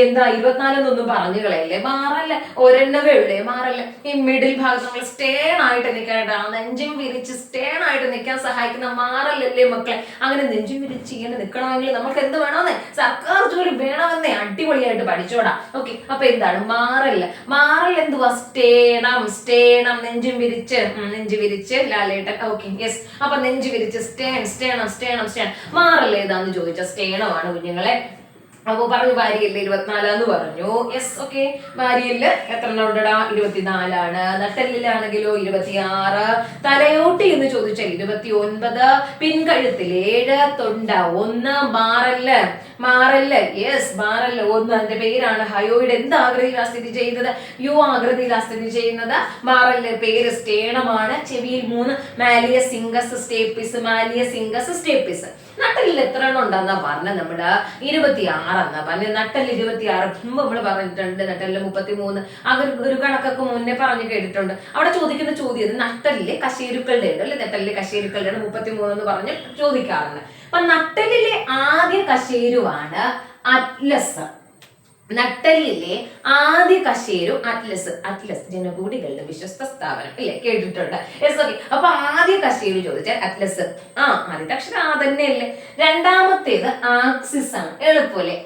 എന്താ 24 എന്നൊന്നും പറഞ്ഞു കളയല്ലേ. മാറൽ ഒരെണ്ണവേ ഉള്ളേ. മാറല്ല ഈ മിഡിൽ ഭാഗത്ത് നമ്മൾ സ്റ്റേൺ ആയിട്ട് നിൽക്കാനായിട്ട്, നെഞ്ചും വിരിച്ച് സ്റ്റേൺ ആയിട്ട് നിൽക്കാൻ സഹായിക്കുന്ന മാറല്ലല്ലേ മക്കളെ. അങ്ങനെ നെഞ്ചും വിരിച്ച് ഇങ്ങനെ നിൽക്കണമെങ്കിൽ നമുക്ക് എന്ത് വേണമെന്നേ? സർക്കാർ ജോലി വേണമെന്നേ. അടിപൊളിയായിട്ട് പഠിച്ചോടാ. ഓക്കെ. അപ്പൊ എന്താണ് മാറൽ? മാറൽ എന്തുവാ? സ്റ്റേണം. സ്റ്റേണം. നെഞ്ചും വിരിച്ച്, നെഞ്ചു വിരിച്ച് ലാലേട്ടൻ. Okay, yes. അപ്പൊ നെഞ്ചു വിരിച്ച് സ്റ്റേണം. മാറൽ ഏതാന്ന് ചോദിച്ചാൽ സ്റ്റേണമാണ് കുഞ്ഞുങ്ങളെ. അപ്പൊ പറഞ്ഞു വാരിയല്ലേ 24 എന്ന് പറഞ്ഞു. Yes, okay. വാരിയല് എത്ര എണ്ണം ഉണ്ടടാ? 24ആണ്. നട്ടെല്ലിലാണെങ്കിലോ 26. തലയോട്ടി എന്ന് ചോദിച്ചാൽ 29. പിൻകഴുത്തിൽ 7. തൊണ്ട 1. മാറല് യെസ്, മാറല് 1. അതിന്റെ പേരാണ് ഹയോയിഡ്. എന്ത് ആകൃതിയിലാണ് സ്ഥിതി ചെയ്യുന്നത്? യു ആകൃതിയിലാണ് സ്ഥിതി ചെയ്യുന്നത്. മാറല് പേര് സ്റ്റേണമാണ്. ചെവിയിൽ 3. Malleus, incus, stapes. Malleus, incus, stapes. നട്ടലിൽ എത്ര എണ്ണം ഉണ്ടെന്നാ പറഞ്ഞ? നമ്മുടെ 26 എന്നാ പറഞ്ഞ. നട്ടല് 26 മുമ്പ് നമ്മള് പറഞ്ഞിട്ടുണ്ട്. നട്ടലില് 33. അങ്ങനെ ഒരു കണക്കൊക്കെ മുന്നേ പറഞ്ഞു കേട്ടിട്ടുണ്ട്. അവിടെ ചോദിക്കുന്ന ചോദ്യം നട്ടലിലെ കശേരുക്കളുടെ ഉണ്ട് അല്ലെ. നട്ടലിലെ കശേരുക്കളുടെ 33 എന്ന് പറഞ്ഞ് ചോദിക്കാറുണ്ട്. അപ്പൊ നട്ടലിലെ ആദ്യ കശേരുവാണ് അറ്റ്ലസ്. നട്ടലിലെ ആദ്യ കശേരു അറ്റ്ലസ്. ജനകൂടികളുടെ വിശ്വസ്ത സ്ഥാപനം ഇല്ലേ, കേട്ടിട്ടുണ്ട്. Yes, okay. അപ്പൊ ആദ്യ കശേരു ചോദിച്ചാൽ അറ്റ്ലസ്. ആദ്യത്തെ അക്ഷരം ആ തന്നെയല്ലേ. രണ്ടാമത്തേത് ആക്സിസ് ആണ്. എളുപ്പല്ലേ?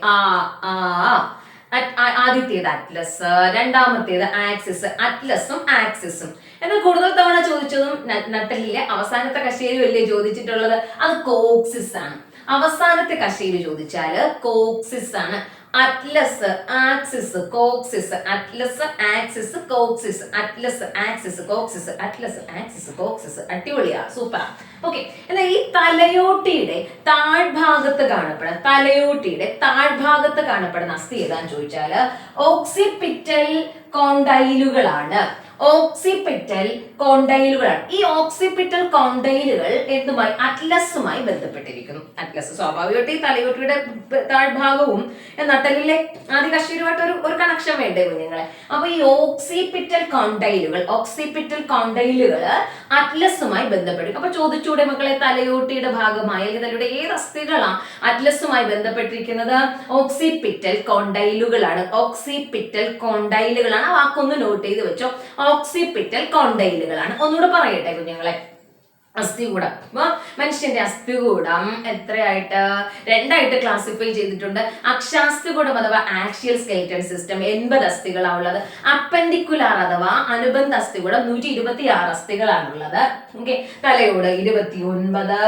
ആദ്യത്തേത് അറ്റ്ലസ്, രണ്ടാമത്തേത് ആക്സിസ്. അറ്റ്ലസും ആക്സിസും. എന്നാൽ കൂടുതൽ തവണ ചോദിച്ചതും നട്ടലിലെ അവസാനത്തെ കശേരു അല്ലേ ചോദിച്ചിട്ടുള്ളത്? അത് കോക്സിസ് ആണ്. അവസാനത്തെ കശേരു ചോദിച്ചാല് കോക്സിസ് ആണ്. Atlas, axis, coccyx. Atlas, axis, coccyx. Atlas, axis, coccyx. Atlas, axis, coccyx. അടിപൊളിയാ, സൂപ്പർ. ഓക്കെ. എന്നാൽ ഈ തലയോട്ടിയുടെ താഴ്ഭാഗത്ത് കാണപ്പെടുന്ന അസ്ഥി ഏതാന്ന് ചോദിച്ചാല് ഓക്സിപിറ്റൽ കോണ്ടൈലുകളാണ്. ഓക്സിപിറ്റൽ കോണ്ടൈലുകളാണ്. ഈ ഓക്സിപിറ്റൽ കോണ്ടൈലുകൾ എന്തുമായി? അറ്റ്ലസുമായി ബന്ധപ്പെട്ടിരിക്കുന്നു. അറ്റ്ലസ് സ്വാഭാവികമായിട്ട് ഈ തലയോട്ടിയുടെ താഴ്ഭാഗവും നട്ടലിലെ ആദ്യ കശീരുമായിട്ട് ഒരു കണക്ഷൻ വേണ്ടേ കുഞ്ഞുങ്ങളെ? അപ്പൊ ഈ ഓക്സിപിറ്റൽ കോണ്ടൈലുകൾ അറ്റ്ലസുമായി ബന്ധപ്പെടും. അപ്പൊ ചോദിച്ചൂടെ മക്കളെ, തലയോട്ടിയുടെ ഭാഗമായ തലയുടെ ഏത് അസ്ഥികളാണ് അറ്റ്ലസുമായി ബന്ധപ്പെട്ടിരിക്കുന്നത്? ഓക്സിപിറ്റൽ കോണ്ടൈലുകളാണ്. ഓക്സിപിറ്റൽ കോണ്ടൈലുകളാണ്. ആ വാക്കൊന്ന് നോട്ട് ചെയ്ത് വെച്ചോ. ഓക്സിപിറ്റൽ കോണ്ടൈലുകളാണ്. ഒന്നുകൂടെ പറയട്ടെ കുഞ്ഞുങ്ങളെ. അസ്ഥികൂടം, മനുഷ്യന്റെ അസ്ഥികൂടം എത്രയായിട്ട്? രണ്ടായിട്ട് ക്ലാസിഫൈ ചെയ്തിട്ടുണ്ട്. അക്ഷാസ്ഥികൂടം അഥവാ ആക്സിയൽ സ്കെലിറ്റൽ സിസ്റ്റം 80 അസ്ഥികളാണ് ഉള്ളത്. അപ്പൻഡിക്കുലാർ അഥവാ അനുബന്ധ അസ്ഥികൂടം 126 അസ്ഥികളാണുള്ളത്. ഓക്കെ, തലയോട് 29,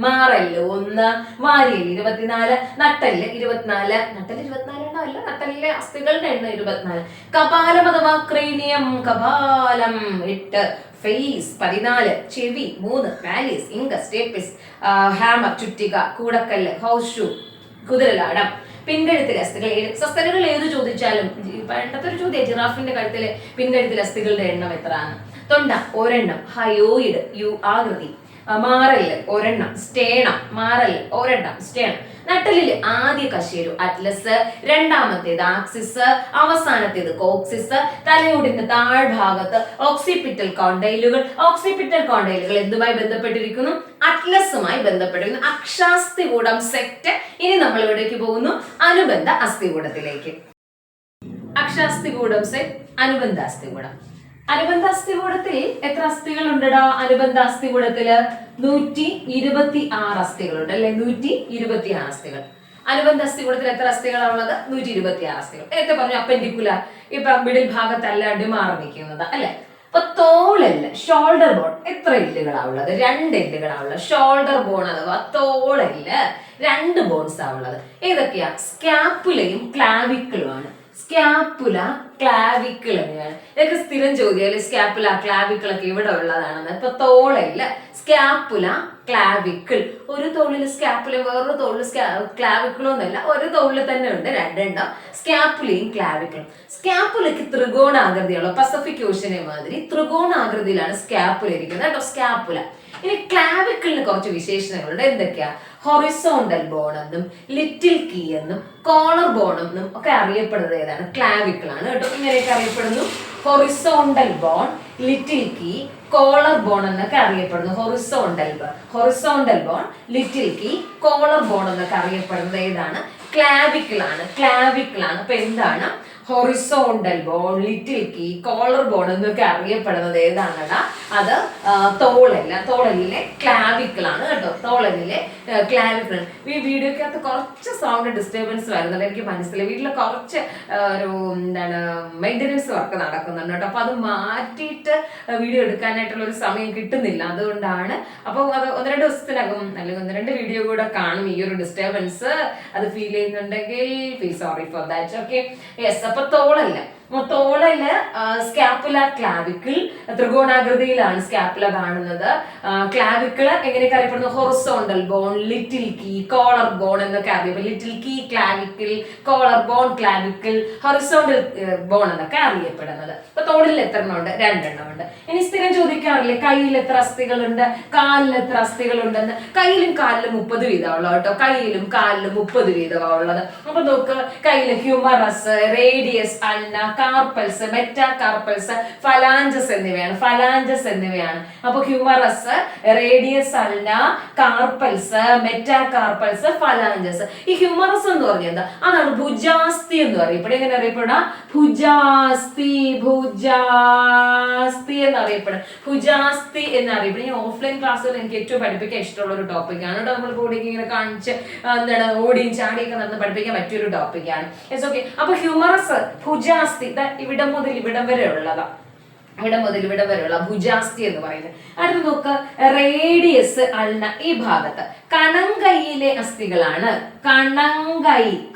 മാറല് 1, വാരിയല് 24, നട്ടല് 24. നട്ടല് 24 എണ്ണം അല്ല, നട്ടലിലെ അസ്ഥികളുടെ എണ്ണം 24. കപാലം അഥവാ ക്രേനിയം, കപാലം 8, ഫേസ് 14, ചെവി 3, വാലിസ്, ഇംഗസ്, ടേപ്പിസ്, ഹാമർ ചുറ്റിക, കൂടക്കല്ല്, ഹൗസ് ഷൂ, കുതിരലാടം. പിൻകഴുത്തിലെ അസ്ഥികൾ 7. സസ്തനുകൾ ഏത് ചോദിച്ചാലും പണ്ടത്തെ ഒരു ചോദ്യം, ജിറാഫിന്റെ കഴുത്തിലെ പിൻകഴുത്തിലെ അസ്ഥികളുടെ എണ്ണം എത്രയാണ്? തൊണ്ട ഒരെണ്ണം, ഹയോയിഡ് യു ആകൃതി. മാറല് ഒരെണ്ണം, സ്റ്റേണം, മാറല് ഒരെണ്ണം, സ്റ്റേണം. നട്ടലില് ആദ്യ കശേരു അറ്റ്ലസ്, രണ്ടാമത്തേത് ആക്സിസ്, അവസാനത്തേത് കോക്സിസ്. തലയോടിന്റെ താഴ്ഭാഗത്ത് ഓക്സിപിറ്റൽ കോണ്ടൈലുകൾ. ഓക്സിപിറ്റൽ കോണ്ടൈലുകൾ എന്തുമായി ബന്ധപ്പെട്ടിരിക്കുന്നു? അറ്റ്ലസുമായി ബന്ധപ്പെട്ടിരിക്കുന്നു. അക്ഷാസ്ഥികൂടം സെറ്റ്. ഇനി നമ്മൾ എവിടേക്ക് പോകുന്നു? അനുബന്ധ അസ്ഥികൂടത്തിലേക്ക്. അക്ഷാസ്ഥികൂടം സെറ്റ്, അനുബന്ധ അസ്ഥികൂടം. അനുബന്ധ അസ്ഥികൂടത്തിൽ എത്ര അസ്ഥികൾ ഉണ്ടടാ? അനുബന്ധ അസ്ഥികൂടത്തില് 126 അസ്ഥികളുണ്ട് അല്ലെ? 126 അസ്ഥികൾ. അനുബന്ധ അസ്ഥികൂടത്തിൽ എത്ര അസ്ഥികളാണ് ഉള്ളത്? 126 അസ്ഥികൾ. നേരത്തെ പറഞ്ഞു അപ്പൻഡിക്കുലർ, ഇപ്പൊ മിഡിൽ ഭാഗത്തല്ല അടിമാറി നിൽക്കുന്നത് അല്ലെ? അപ്പൊ തോളെല്ല്, ഷോൾഡർ ബോൺ എത്ര എല്ലുകളാ ഉള്ളത്? 2 എല്ലുകളാ ഉള്ളത്. ഷോൾഡർ ബോൺ അഥവാ തോളെല്ല് 2 ബോൺസ് ആ ഉള്ളത്. ഏതൊക്കെയാ? സ്കാപ്പുലയും ക്ലാവിക്കിളുമാണ്. സ്കാപ്പുല, ക്ലാവിക്കിൾ എന്നിവയാണ്. ഇതൊക്കെ സ്ഥിരം ചോദ്യം. സ്കാപ്പുല, ക്ലാവിക്കിൾ ഒക്കെ ഇവിടെ ഉള്ളതാണെന്ന്. ഇപ്പൊ തോളെല്ല്, സ്കാപ്പുല, ക്ലാവിക്കിൾ. ഒരു തോളിൽ സ്കാപ്പുല, വേറൊരു തോളിൽ ക്ലാവിക്കിളോ എന്നല്ല, ഒരു തോളിൽ തന്നെ ഉണ്ട് 2 എണ്ണം, സ്കാപ്പുലയും ക്ലാവിക്കിളും. സ്കാപ്പുലയ്ക്ക് ത്രികോണാകൃതിയുള്ള, പസഫിക് ഓഷ്യനെ മാതിരി ത്രികോണാകൃതിയിലാണ് സ്കാപ്പുല ഇരിക്കുന്നത് കേട്ടോ, സ്കാപ്പുല. ഇനി ക്ലാവിക്കിളിന് കുറച്ച് വിശേഷണങ്ങളുണ്ട്. എന്തൊക്കെയാ? ഹൊറിസോണ്ടൽ ബോൺ എന്നും ലിറ്റിൽ കീ എന്നും കോളർ ബോൺ എന്നും ഒക്കെ അറിയപ്പെടുന്നത് ഏതാണ്? ക്ലാവിക്കിൾ ആണ് കേട്ടോ. ഇങ്ങനെയൊക്കെ അറിയപ്പെടുന്നു. Horizontal bone, little key, collar bone എന്നൊക്കെ അറിയപ്പെടുന്നു. Horizontal bone, little key, collar bone എന്നൊക്കെ അറിയപ്പെടുന്നത് ഏതാണ്? ക്ലാവിക്കിൾ ആണ്. അപ്പൊ എന്താണ്? Horizontal bone, little key, collar bone എന്നൊക്കെ അറിയപ്പെടുന്നത് ഏതാണടാ? അത് തോളലിലെ ക്ലാവിക്കിൾ ആണ് കേട്ടോ. തോളലിലെ ക്ലാവിക്കിൾ. ഈ വീഡിയോക്കകത്ത് കുറച്ച് സൗണ്ട് ഡിസ്റ്റർബൻസ് വരുന്നുണ്ട്, എനിക്ക് മനസ്സിലായി. വീട്ടിൽ കുറച്ച് ഒരു മെയിൻ്റനൻസ് വർക്ക് നടക്കുന്നുണ്ട് കേട്ടോ. അപ്പൊ അത് മാറ്റിയിട്ട് വീഡിയോ എടുക്കാനായിട്ടുള്ള ഒരു സമയം കിട്ടുന്നില്ല, അതുകൊണ്ടാണ്. അപ്പൊ അത് 1-2 ദിവസത്തിനകം അല്ലെങ്കിൽ 1-2 വീഡിയോ കൂടെ കാണും ഈ ഒരു ഡിസ്റ്റർബൻസ്. അത് ഫീൽ ചെയ്യുന്നുണ്ടെങ്കിൽ feel sorry for that. Okay, yes. അപ്പൊ തോളല്ല, സ്കാപ്പുല, ക്ലാവിക്കിൾ ത്രികോണാകൃതിയിലാണ് സ്കാപ്പുല കാണുന്നത്. ക്ലാവിക്കിൾ എങ്ങനെയൊക്കെ അറിയപ്പെടുന്നു? Horizontal bone, little key, collar bone എന്നൊക്കെ അറിയപ്പെടും. Little key, clavicle, collar bone, clavicle, horizontal bone എന്നൊക്കെ അറിയപ്പെടുന്നത്. അപ്പൊ തോളിൽ എത്ര എണ്ണം ഉണ്ട്? 2 എണ്ണം ഉണ്ട്. ഇനി സ്ഥിരം ചോദിക്കാറില്ലേ കയ്യിൽ എത്ര അസ്ഥികളുണ്ട്, കാലിൽ എത്ര അസ്ഥികളുണ്ടെന്ന്? കയ്യിലും കാലിലും 30 വീതമുള്ള കേട്ടോ. കയ്യിലും കാലിലും 30 വീതമാണ് ഉള്ളത്. അപ്പൊ നോക്ക്, കയ്യില് humerus, radius, ulna, carpals, metacarpals, phalanges എന്നിവയാണ്. അപ്പൊ humerus, radius, ulna, carpals, metacarpals, phalanges. ഈ ഹ്യൂമറസ് എന്ന് പറഞ്ഞാൽ എന്താ? അതാണ് ഭുജാസ്ഥി എന്ന് പറയപ്പെടും. എങ്ങനെ അറിയപ്പെടാ? ഭുജാസ്ഥി എന്നറിയപ്പെടും. ഭുജാസ്ഥി എന്നറിയപ്പെടും. ഈ ഓഫ്ലൈൻ ക്ലാസ്സുകൾ എനിക്ക് ഏറ്റവും പഠിപ്പിക്കാൻ ഇഷ്ടമുള്ള ഒരു ടോപ്പിക്കാണ് കേട്ടോ. നമ്മൾ കൂടി ഇങ്ങനെ കാണിച്ച് ഓടിയും ചാടിയൊക്കെ നടന്ന് പഠിപ്പിക്കാൻ പറ്റിയൊരു ടോപ്പിക്കാണ്. ഓക്കെ, അപ്പൊ ഹ്യൂമറസ്, ഭുജാസ്ഥി ഇവിടം മുതൽ ഇവിടം വരെ ഉള്ളതാ. ഭുജാസ്ഥി എന്ന് പറയുന്നത്. അടുത്ത് നോക്ക്, റേഡിയസ്, അൾന ഈ ഭാഗത്ത് കണങ്കൈയിലെ അസ്ഥികളാണ്.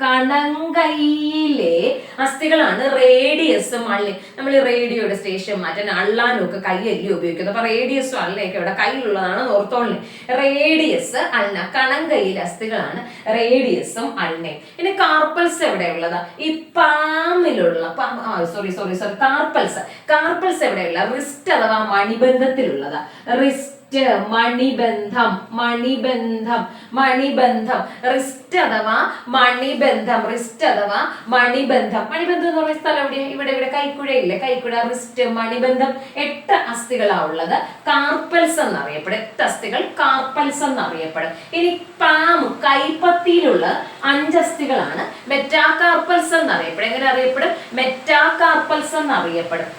കണങ്കൈയിലെ അസ്ഥികളാണ് റേഡിയസും അള്ളി. നമ്മൾ റേഡിയോയുടെ സ്റ്റേഷൻ മാറ്റാൻ അള്ളാനും ഒക്കെ കൈയല്ലേ ഉപയോഗിക്കുന്നത്. അപ്പൊ റേഡിയസും അള്ളയൊക്കെ ഇവിടെ കയ്യിലുള്ളതാണ് ഓർത്തോളി. Radius, ulna, കണങ്കൈയിലെ അസ്ഥികളാണ് റേഡിയസും അൾനയും. ഇനി കാർപ്പൽസ് എവിടെ ഉള്ളതാ? ഈ പാമിലുള്ള കാർപ്പൽസ് എവിടെയുള്ള റിസ്റ്റ് അഥവാ മണിബന്ധത്തിലുള്ളതാ. റിസ്റ്റ്, മണിബന്ധം, മണിബന്ധം, മണിബന്ധം, റിസ്റ്റ് അഥവാ മണിബന്ധം, റിസ്റ്റ് അഥവാ മണിബന്ധം. മണിബന്ധം എന്ന് പറയുന്ന സ്ഥലം എവിടെയാ? ഇവിടെ ഇവിടെ കൈക്കുഴയില്ലേ, കൈക്കുഴ, റിസ്റ്റ്, മണിബന്ധം. 8 അസ്ഥികളാ ഉള്ളത്. കാർപ്പൽസ് എന്നറിയപ്പെടും. 8 അസ്ഥികൾ കാർപ്പൽസ് എന്നറിയപ്പെടും. ഇനി പാം, കൈപ്പത്തിയിലുള്ള 5 അസ്ഥികളാണ് മെറ്റാകാർപ്പൽസ് എന്നറിയപ്പെടും. എങ്ങനെ അറിയപ്പെടും? മെറ്റാകാർപ്പൽസ് എന്നറിയപ്പെടും.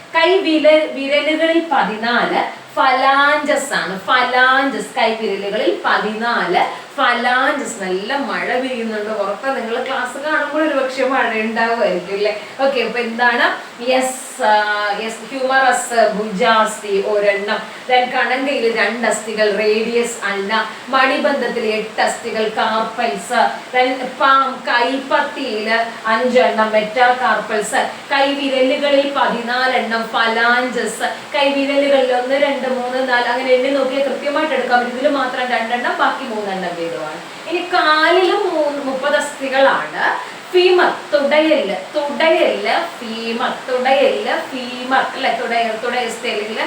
വിരലുകളിൽ 14 ഫലാഞ്ചസ് ആണ്. ഫലാഞ്ചസ്, കൈവിരലുകളിൽ 14 ഫലാഞ്ചസ്. നല്ല മഴ പെയ്യുന്നുണ്ട് പുറത്ത്. നിങ്ങൾ ക്ലാസ് കാണുമ്പോൾ ഒരു പക്ഷെ മഴ ഉണ്ടാവുമായിരിക്കും അല്ലേ? ഓക്കെ, അപ്പൊ എന്താണ്? ഹ്യൂമറസ്, ഭുജാസ്തി ഒരെണ്ണം. കണങ്കയിൽ 2 അസ്ഥികൾ, റേഡിയസ് അല്ല. മണിബന്ധത്തിൽ 8 അസ്ഥികൾ, കാർപ്പൽസ്. പാം, കൈപ്പത്തിയിൽ 5 എണ്ണം, മെറ്റാകാർപ്പൽസ്. കൈവിരലുകളിൽ 14 എണ്ണം, ഫലാഞ്ചസ്. കൈവിരലുകളിൽ 1 2 3 4 അങ്ങനെ എണ്ണി നോക്കിയാൽ കൃത്യമായിട്ട് എടുക്കാൻ പറ്റും. ഇതിൽ മാത്രം 2 എണ്ണം, ബാക്കി 3 എണ്ണം വീതമാണ്. ഇനി കാലിലും 30 അസ്ഥികളാണ്. ഫീമർ, തുടയല്, തുടയല്, ഫീമർ, തുടയല്, ഫീമർ അല്ലെ, തുടയസ്ഥയിൽ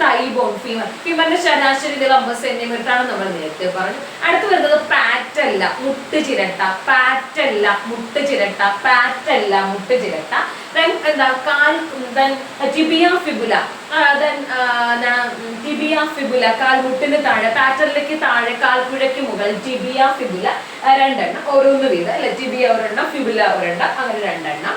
തൈബോൺ, ഫീമർ. ഫീമറിന്റെ ശരാശരി 50 സെന്റിമീറ്റർ ആണ് നമ്മൾ നേരത്തെ പറഞ്ഞു. അടുത്ത് വരുന്നത് പാറ്റല്ല, മുട്ടുചിരട്ട. പാറ്റല്ല, മുട്ടുചിരട്ട. പാറ്റല്ല, മുട്ടുചിരട്ട. എന്താ? കാൽ, ടിബിയ ഫിബുല, ടിബിയ ഫിബുല, കാൽമുട്ടിന് താഴെ, പാറ്ററിലേക്ക് താഴെ, കാൽക്കുഴയ്ക്ക് മുകളിൽ ടിബിയ ഫിബുല 2 എണ്ണം, ഓരോന്ന് വീതം അല്ലെ. ടിബിയ ഒരെണ്ണം, ഫിബുല ഒരെണ്ണം, അങ്ങനെ 2 എണ്ണം.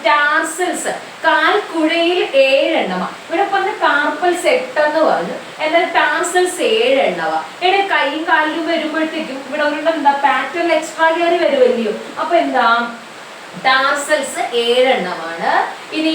ടാർസൽസ്, കാൽക്കുഴയിൽ 7 എണ്ണമാ. ഇവിടെ പറഞ്ഞ കാർപ്പൽസ് 8 എന്ന് പറഞ്ഞു, എന്നാൽ ടാർസൽസ് 7 എണ്ണമാ. ഇവിടെ കൈയും കാലിലും വരുമ്പോഴത്തേക്കും ഇവിടെ ഒരെണ്ണം എന്താ? പാറ്റൽ എക്സ്ട്രാ കയറി വരുമല്ലയോ. അപ്പൊ എന്താ? ടാർസൽസ് 7 എണ്ണമാണ്. ഇനി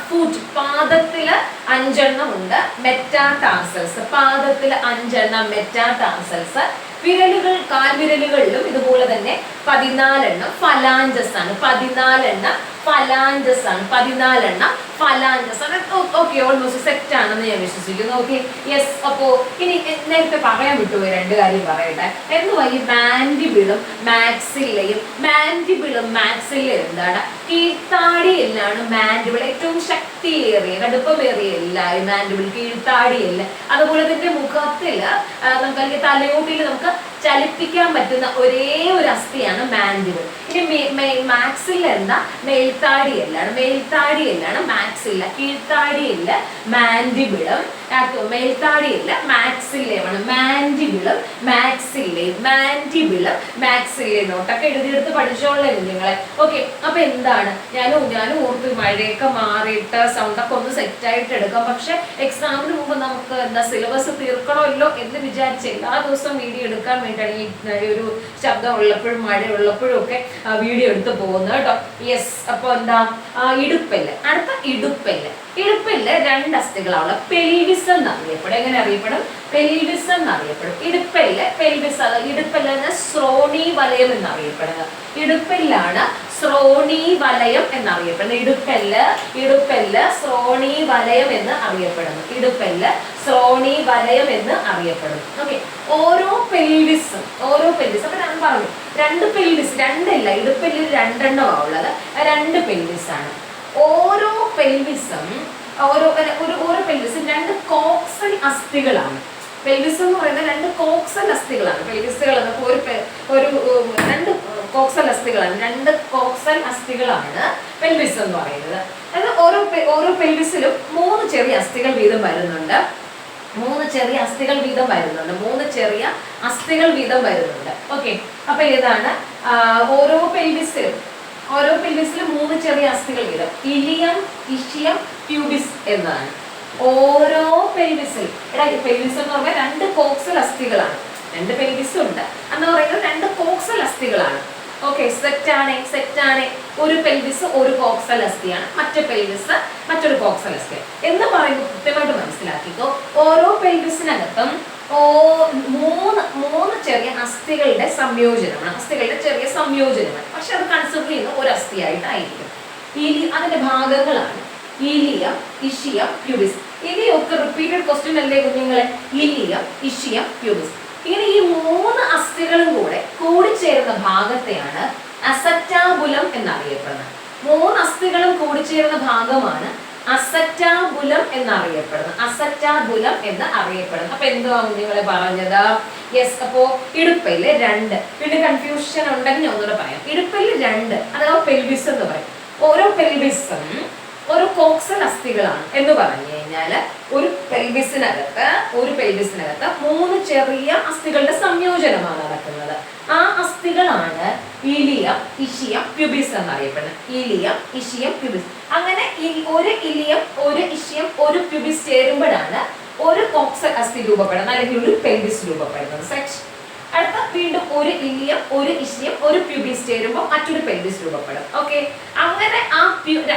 ഫുറ്റ്, പാദത്തില് 5 എണ്ണം ഉണ്ട്, മെറ്റാടാർസൽസ്. പാദത്തില് 5 എണ്ണം, മെറ്റാടാർസൽസ്. വിരലുകൾ, കാൽവിരലുകളിലും ഇതുപോലെ തന്നെ 14 എണ്ണം ഫലാഞ്ചസ് ആണ്. 14 എണ്ണം ഫലാഞ്ചസ് ആണ്. 14 എണ്ണം ഫലാഞ്ചസ് ആണ്. ഓക്കെ, ഓൾമോസ്റ്റ് സെറ്റ് ആണെന്ന് ഞാൻ വിശ്വസിക്കുന്നു. Okay, yes. അപ്പോ ഇനി നേരത്തെ പറയാൻ വിട്ടുപോയി 2 കാര്യം പറയട്ടെ. എന്തുവാ ഈ മാൻഡിബിളും മാക്സില്ലയും? മാൻഡിബിളും മാക്സില്ലയും എന്താണ്? കീഴ്ത്താടിയെല്ലാണ് മാൻഡിബിൾ. ഏറ്റവും ശക്തിയേറിയ, കടുപ്പമേറിയ എല്ല ഈ മാൻഡിബിൾ, കീഴ്ത്താടിയല്ല. അതുപോലെ തന്നെ മുഖത്തില് നമുക്ക് അല്ലെങ്കിൽ തലയോട്ടിൽ നമുക്ക് ചലിപ്പിക്കാൻ പറ്റുന്ന ഒരേ ഒരു അസ്ഥിയാണ് മാൻഡിബിൾ. ഇനി മാക്സില്ല എന്താ? മേൽത്താടിയെല്ലാണ്. മേൽത്താടിയെല്ലാണ് മാക്സില്ല. കീഴ്ത്താടിയല്ല മാൻഡിബിളും, മേൽത്താടിയല്ല മാക്സില്ലയുമാണ്. മാൻഡിബിളും മാക്സില്ലയും, മാൻഡിബിളും മാക്സില്ലയും. നോട്ടൊക്കെ എഴുതിയെടുത്ത് പഠിച്ചോളേ നിങ്ങളെ. ഓക്കെ, അപ്പൊ എന്താണ്? ഞാനും ഓർത്ത് മഴയൊക്കെ മാറിയിട്ട് സൗണ്ടൊക്കെ ഒന്ന് സെറ്റായിട്ട് എടുക്കാം. പക്ഷെ എക്സാമിന് മുമ്പ് നമുക്ക് എന്താ സിലബസ് തീർക്കണമല്ലോ എന്ന് വിചാരിച്ച് എല്ലാ ദിവസവും വീഡിയോ എടുക്കാൻ വേണ്ടിയാണ് ഈ ഒരു ശബ്ദം ഉള്ളപ്പോഴും മഴ ഉള്ളപ്പോഴും ഒക്കെ വീഡിയോ എടുത്ത് പോകുന്നത് കേട്ടോ. യെസ്. അപ്പൊ എന്താ? ഇടുപ്പല്ല്. അടുത്ത ഇടുപ്പല്ല്. ഇടുപ്പല്ല് 2 അസ്ഥികളാണ്. പെൽവിസ് എന്നറിയപ്പെടും. എങ്ങനെ അറിയപ്പെടും? പെൽവിസ് എന്നറിയപ്പെടും. ഇടുപ്പല്ല്, പെൽവിസ്. ഇടുപ്പല്ല് ശ്രോണി വലയം എന്നറിയപ്പെടുന്നത്. ഇടുപ്പല്ലാണ് ശ്രോണി വലയം എന്നറിയപ്പെടുന്നത്. ഇടുപ്പല്ല് ശ്രോണി വലയം എന്ന് അറിയപ്പെടുന്നു. ഇടുപ്പല്ല് ശ്രോണി വലയം എന്ന് അറിയപ്പെടുന്നു. ഓക്കെ, ഓരോ പെൽവിസും അപ്പൊ ഞാൻ പറഞ്ഞു 2 പെൽവിസ്, 2 അല്ല, ഇടുപ്പല്ലിൽ 2 എണ്ണമാണ് ഉള്ളത്. 2 പെൽവിസ് ആണ്. ഓരോ പെൽവിസും 2 കോക്സൽ അസ്ഥികളാണ്. പെൽവിസ് എന്ന് പറയുന്നത് 2 കോക്സൽ അസ്ഥികളാണ്. പെൽവിസുകൾ ഒരു 2 കോക്സൽ അസ്ഥികളാണ്. 2 കോക്സൽ അസ്ഥികളാണ് പെൽവിസ് എന്ന് പറയുന്നത്. അത് ഓരോ പെൽവിസിലും 3 ചെറിയ അസ്ഥികൾ വീതം വരുന്നുണ്ട്. 3 ചെറിയ അസ്ഥികൾ വീതം വരുന്നുണ്ട്. ഓക്കെ, അപ്പൊ ഏതാണ്? ഓരോ പെൽവിസിലും 3 ചെറിയ അസ്ഥികൾ വീതം. ഇലിയം, ഇഷിയം, പ്യൂബിസ് എന്നതാണ്. ഓരോ പെൽവിസിലും, പെൽവിസ് എന്ന് പറഞ്ഞാൽ 2 കോക്സൽ അസ്ഥികളാണ്. 2 പെൽവിസ് ഉണ്ട് എന്ന് പറയുന്നത് 2 കോക്സൽ അസ്ഥികളാണ്. ഓക്കെ, സെറ്റാണ്. ഒരു പെൽവിസ് ഒരു കോക്സൽ അസ്ഥിയാണ്, മറ്റേ പെൽവിസ് മറ്റൊരു കോക്സൽ അസ്ഥി എന്ന് പറയുമ്പോൾ കൃത്യമായിട്ട് മനസ്സിലാക്കിക്കോ. ഓരോ പെൽവിസിനകത്തും 3 ചെറിയ അസ്ഥികളുടെ സംയോജനമാണ്. പക്ഷെ അത് കൺസിഡർ ചെയ്യുന്ന ഒരു അസ്ഥിയായിട്ടായിരിക്കും. അതിന്റെ ഭാഗങ്ങളാണ് ഇലിയം, ഇഷിയം, പ്യൂബിസ്. ഇനിയൊക്കെ റിപ്പീറ്റഡ് ക്വസ്റ്റ്യൻ അല്ലേ കുഞ്ഞുങ്ങളെ? Ilium, ischium, pubis. ഇങ്ങനെ ഈ 3 അസ്ഥികളും കൂടിച്ചേരുന്ന ഭാഗത്തെയാണ് അസറ്റാബുലം എന്നറിയപ്പെടുന്നത്. 3 അസ്ഥികളും കൂടിച്ചേരുന്ന ഭാഗമാണ് അസറ്റാബുലം എന്നറിയപ്പെടുന്നു. അസറ്റാബുലം എന്ന് അറിയപ്പെടുന്നു. അപ്പൊ എന്തുവാണ് നിങ്ങൾ പറഞ്ഞത്? യെസ്. അപ്പോ ഇടുപ്പയില് 2. പിന്നെ കൺഫ്യൂഷൻ ഉണ്ടെങ്കിൽ ഞാൻ ഒന്നുകൂടെ പറയാം. ഇടുപ്പയില് 2 അഥവാ പെൽവിസ് എന്ന് പറയും. ഓരോ പെൽവിസും ഒരു കോക്സൽ അസ്ഥികളാണ് എന്ന് പറഞ്ഞു കഴിഞ്ഞാൽ ഒരു പെൽവിസിനകത്ത് 3 ചെറിയ അസ്ഥികളുടെ സംയോജനമാണ് നടക്കുന്നത്. ആ അസ്ഥികളാണ് ഇലിയം, ഇഷിയം, പ്യൂബിസ് എന്നറിയപ്പെടുന്നത്. Ilium, ischium, pubis. അങ്ങനെ ഒരു ഇലിയം, ഒരു ഇഷിയം, ഒരു പ്യൂബിസ് ചേരുമ്പോഴാണ് ഒരു കോക്സൽ അസ്ഥി രൂപപ്പെടുന്നത്, അല്ലെങ്കിൽ ഒരു പെൽവിസ് രൂപപ്പെടുന്നത്. സെക്ഷൻ. അടുത്ത വീണ്ടും ഒരു ഇലിയം, ഒരു ഇഷിയം, ഒരു പ്യൂബിസ് ചേരുമ്പോൾ മറ്റൊരു പെൽവിസ് രൂപപ്പെടും. ഓക്കെ. അങ്ങനെ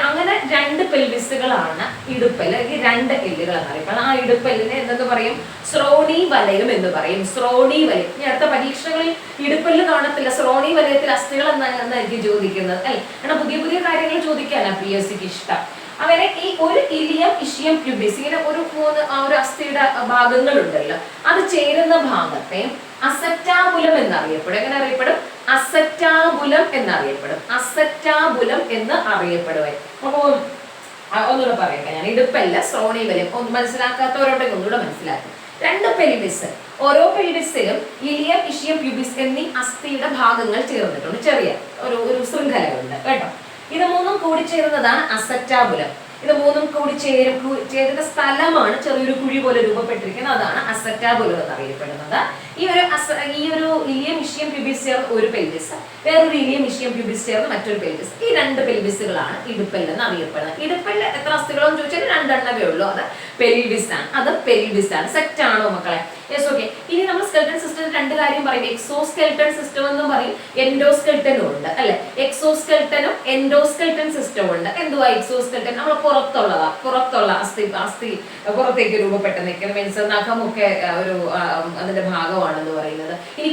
അങ്ങനെ 2 പെൽവിസുകളാണ് ഇടുപ്പല്, അല്ലെങ്കിൽ 2 എല്ലുകൾ എന്നറിയപ്പെടുന്നത്. ആ ഇടുപ്പല്ലിനെ എന്തെന്ന് പറയും? ശ്രോണി വലയം എന്ന് പറയും. ശ്രോണി വലയം. ഇനി അടുത്ത പരീക്ഷകളിൽ ഇടുപ്പല്ല് കാണത്തില്ല, ശ്രോണി വലയത്തിൽ അസ്ഥികൾ എന്നായിരിക്കും ചോദിക്കുന്നത് അല്ലെ. കാരണം പുതിയ പുതിയ കാര്യങ്ങൾ ചോദിക്കാനാണ് PSCക്ക് ഇഷ്ടം. അങ്ങനെ ഈ ഒരു ഇലിയം, ഇഷിയം, പ്യൂബിസ് ഇങ്ങനെ ഒരു അസ്ഥിയുടെ ഭാഗങ്ങളുണ്ടല്ലോ, അത് ചേരുന്ന ഭാഗത്തെ അസറ്റാബുലം എന്നറിയപ്പെടും. എങ്ങനെ അറിയപ്പെടും? അസറ്റാബുലം എന്നറിയപ്പെടും. അസറ്റാബുലം എന്ന് അറിയപ്പെടുവേ. അപ്പൊ ഒന്നുകൂടെ പറയട്ടെ ഞാൻ. ഇടുപ്പല്ല, ശ്രോണി വലയം. ഒന്ന് മനസ്സിലാക്കാത്തവരോടെങ്കിൽ ഒന്നുകൂടെ മനസ്സിലാക്കും. 2 പെൽവിസ്, ഓരോ പെൽവിസിലും ഇലിയം, ഇഷിയം, പ്യൂബിസ് എന്നീ അസ്ഥിയുടെ ഭാഗങ്ങൾ ചേർന്നിട്ടുണ്ട്. ചെറിയ ഒരു ശൃംഖലയുണ്ട് കേട്ടോ. ഇത് 3 കൂടി ചേരുന്നതാണ് അസറ്റാബുലം. ഇത് 3 കൂടി ചേരുന്ന സ്ഥലമാണ് ചെറിയൊരു കുഴി പോലെ രൂപപ്പെട്ടിരിക്കുന്നത്. അതാണ് അസറ്റാബുലം എന്നറിയപ്പെടുന്നത്. ഈ ഒരു ഇലിയം, ഇഷിയം, പ്യൂബിസ് ചേർന്ന് ഒരു പെൽവിസ്, വേറൊരു ഇലിയം, ഇഷിയം, പ്യൂബിസ് ചേർന്ന് മറ്റൊരു പെൽവിസ്. ഈ 2 പെൽവിസുകളാണ് ഇടുപ്പല്ല് എന്ന് അറിയപ്പെടുന്നത്. ഇടുപ്പല്ല് എത്ര അസ്ഥികളെന്ന് ചോദിച്ചാൽ 2 എണ്ണമേ ഉള്ളൂ. അത് പെൽവിസ് ആണ്. അത് പെൽവിസ് ആണ്. സെറ്റ് ആണോ മക്കളെ? യെസ്. ഓക്കെ. ഇനി നമ്മൾ സ്കെൽട്ടൺ സിസ്റ്റത്തിൽ 2 കാര്യം പറയും. എക്സോസ്കെൽട്ടൺ സിസ്റ്റം എന്നും പറയും, എൻഡോസ്കെൽട്ടനും ഉണ്ട് അല്ലെ. എക്സോസ്കെൽട്ടനും എൻഡോസ്കെൽട്ടൻ സിസ്റ്റം ഉണ്ട്. എന്തുവാ എക്സോസ്കെൽട്ടൻ? നമ്മൾ പുറത്തുള്ള അസ്ഥി പുറത്തേക്ക് രൂപപ്പെട്ട് നിൽക്കുന്ന മീൻസ് നഖമൊക്കെ അതിന്റെ ഭാഗമാണെന്ന് പറയുന്നത്. ഇനി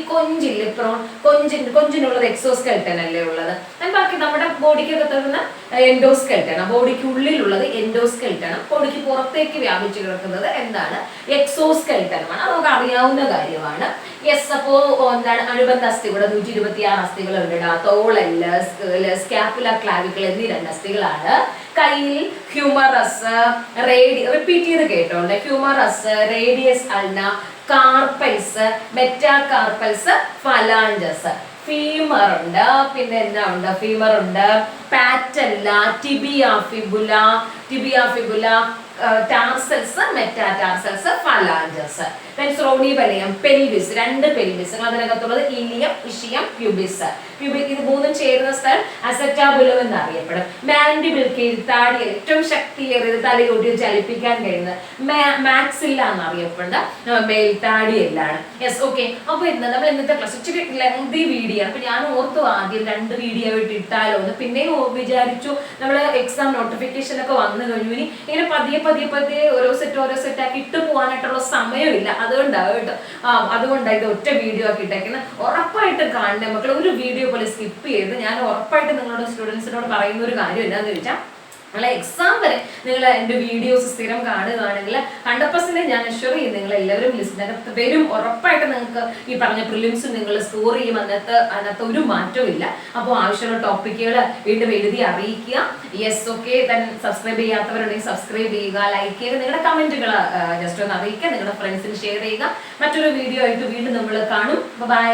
കൊഞ്ചിനുള്ളത് എക്സോസ്കെൽട്ടൻ അല്ലേ ഉള്ളത്. ബാക്കി നമ്മുടെ ബോഡിക്കൊക്കെ തരുന്ന എൻഡോസ്കെൽട്ടൻ, ബോഡിക്കുള്ളിലുള്ളത് എൻഡോസ്കെൽട്ടനും ബോഡിക്ക് പുറത്തേക്ക് വ്യാപിച്ചു കിടക്കുന്നത് എന്താണ്? എക്സോസ്കെൽട്ടനുമാണ്. അത് നമുക്ക് അറിയാവുന്ന കാര്യമാണ്. യെസ്. അപ്പോ എന്താണ്? അനുബന്ധ അസ്ഥികൾ 126 അസ്ഥികളുണ്ട്. തോളെല്ല്, സ്കാപ്പുല, ക്ലാവിക്കിൾ എന്നീ 2 അസ്ഥികളാണ്. കയ്യിൽ ഹ്യൂമറസ്, റിപ്പീറ്റ് ചെയ്ത് കേട്ടോണ്ട്. Humerus, radius ulna, carpals, metacarpals, phalanges. Femur ഉണ്ട്. പിന്നെ എന്താ ഉണ്ട്? ഫീമർ ഉണ്ട്, patella, tibia fibula, tarsals, metatarsals, phalanges. ശ്രോണി വലയം, പെൽവിസ്, 2 പെൽവിസ്. അതിനകത്തുള്ളത് ഇലിയം, ഇഷിയം, പ്യൂബിസ്. ഇത് 3 ചേരുന്ന സ്ഥലം അസറ്റാബുലം എന്നറിയപ്പെടും. മാൻഡിബിൾ, കീഴ്ത്താടി, ഏറ്റവും ശക്തിയേറിയത്, തലയോട്ടി ചലിപ്പിക്കാൻ കഴിയുന്നത് മാക്സില്ല എന്നറിയപ്പെടുന്ന മേൽത്താടിയെല്ലാണ്. യെസ്. ഓക്കെ. അപ്പൊ നമ്മൾ ഇന്നത്തെ ക്ലാസ് ഇച്ചിരി ലെങ്തി വീഡിയോ. അപ്പൊ ഞാൻ ഓർത്തു ആദ്യം 2 വീഡിയോ ആയിട്ട് ഇട്ടാലോ എന്ന്. പിന്നെയും വിചാരിച്ചു നമ്മള് എക്സാം നോട്ടിഫിക്കേഷൻ ഒക്കെ വന്നു കഴിഞ്ഞു. ഇനി ഇങ്ങനെ പതിയെ ഓരോ സെറ്റ് ആക്കി ഇട്ട് പോകാനായിട്ടുള്ള സമയമില്ല. അതുകൊണ്ടാണ് ഇത് ഒറ്റ വീഡിയോ ആക്കി ഇട്ടേക്കുന്നത്. ഉറപ്പായിട്ട് കാണണേ മക്കൾ. ഒരു വീഡിയോ പോലെ സ്കിപ്പ് ചെയ്ത് ഞാൻ ഉറപ്പായിട്ട് നിങ്ങളുടെ സ്റ്റുഡൻസിനോട് പറയുന്ന ഒരു കാര്യം എന്താണെന്ന് ചോദിച്ചാൽ, നിങ്ങളെ എക്സാം വരെ നിങ്ങൾ എൻ്റെ വീഡിയോസ് സ്ഥിരം കാണുകയാണെങ്കിൽ 100% ഞാൻ അഷ്വർ ചെയ്യും നിങ്ങൾ എല്ലാവരും ലിസ്റ്റിനകത്ത് വരും. ഉറപ്പായിട്ട് നിങ്ങൾക്ക് ഈ പറഞ്ഞ പ്രിലിംസ് നിങ്ങൾ സ്കോർ ചെയ്യും. അതിനകത്ത് ഒരു മാറ്റവും ഇല്ല. അപ്പോൾ ആവശ്യമുള്ള ടോപ്പിക്കുകൾ വീണ്ടും എഴുതി അറിയിക്കുക. യെസ്. ഓക്കെ. സബ്സ്ക്രൈബ് ചെയ്യാത്തവരുണ്ടെങ്കിൽ സബ്സ്ക്രൈബ് ചെയ്യുക, ലൈക്ക് ചെയ്യുക, നിങ്ങളുടെ കമന്റുകൾ ജസ്റ്റ് ഒന്ന് അറിയിക്കുക, നിങ്ങളുടെ ഫ്രണ്ട്സിന് ഷെയർ ചെയ്യുക. മറ്റൊരു വീഡിയോ ആയിട്ട് വീണ്ടും നമ്മൾ കാണും. ബൈ.